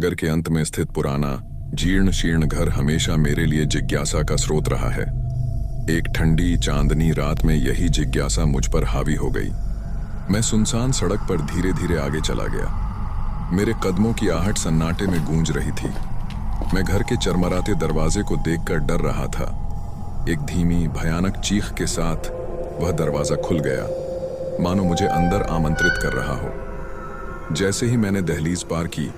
नगर के अंत में स्थित पुराना जीर्ण शीर्ण घर हमेशा मेरे लिए जिज्ञासा का स्रोत रहा है। एक ठंडी चांदनी रात में यही जिज्ञासा मुझ पर हावी हो गई। मैं सुनसान सड़क पर धीरे धीरे आगे चला गया। मेरे कदमों की आहट सन्नाटे में गूंज रही थी। मैं घर के चरमराते दरवाजे को देखकर डर रहा था। एक धीमी भयानक चीख के साथ वह दरवाजा खुल गया, मानो मुझे अंदर आमंत्रित कर रहा हो। जैसे ही मैंने दहलीज पार की,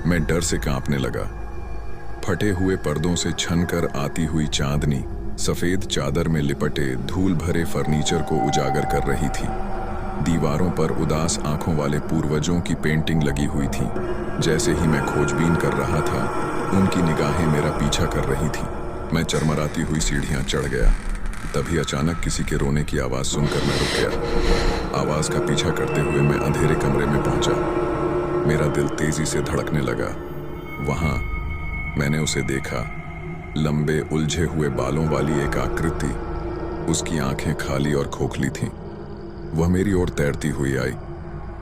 मैं डर से कांपने लगा। फटे हुए पर्दों से छनकर आती हुई चांदनी सफेद चादर में लिपटे धूल भरे फर्नीचर को उजागर कर रही थी। दीवारों पर उदास आंखों वाले पूर्वजों की पेंटिंग लगी हुई थी। जैसे ही मैं खोजबीन कर रहा था, उनकी निगाहें मेरा पीछा कर रही थी। मैं चरमराती हुई सीढ़ियां चढ़ गया। तभी अचानक किसी के रोने की आवाज सुनकर मैं रुक गया। आवाज का पीछा करते हुए मैं अंधेरे कमरे में पहुंचा। मेरा दिल तेजी से धड़कने लगा। वहां मैंने उसे देखा। लंबे उलझे हुए बालों वाली एक आकृति। उसकी आंखें खाली और खोखली थीं। वह मेरी ओर तैरती हुई आई।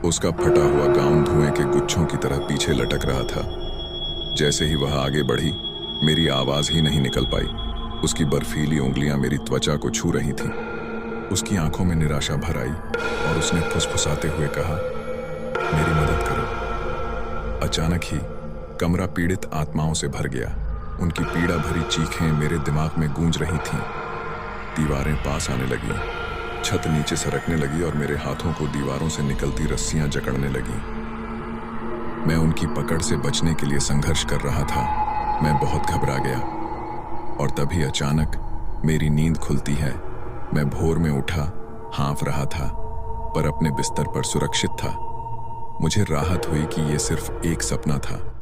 उसका फटा हुआ गाउन धुएं के गुच्छों की तरह पीछे लटक रहा था। जैसे ही वह आगे बढ़ी, मेरी आवाज ही नहीं निकल पाई। उसकी बर्फीली उंगलियां मेरी त्वचा को छू रही थीं। उसकी आंखों में निराशा भर आई और उसने फुसफुसाते हुए कहा, मेरी मदद करो। अचानक ही कमरा पीड़ित आत्माओं से भर गया। उनकी पीड़ा भरी चीखें मेरे दिमाग में गूंज रही थीं। दीवारें पास आने लगी, छत नीचे सरकने लगी और मेरे हाथों को दीवारों से निकलती रस्सियां जकड़ने लगी। मैं उनकी पकड़ से बचने के लिए संघर्ष कर रहा था। मैं बहुत घबरा गया और तभी अचानक मेरी नींद खुलती है। मैं भोर में उठा, हाँफ रहा था, पर अपने बिस्तर पर सुरक्षित था। मुझे राहत हुई कि यह सिर्फ एक सपना था।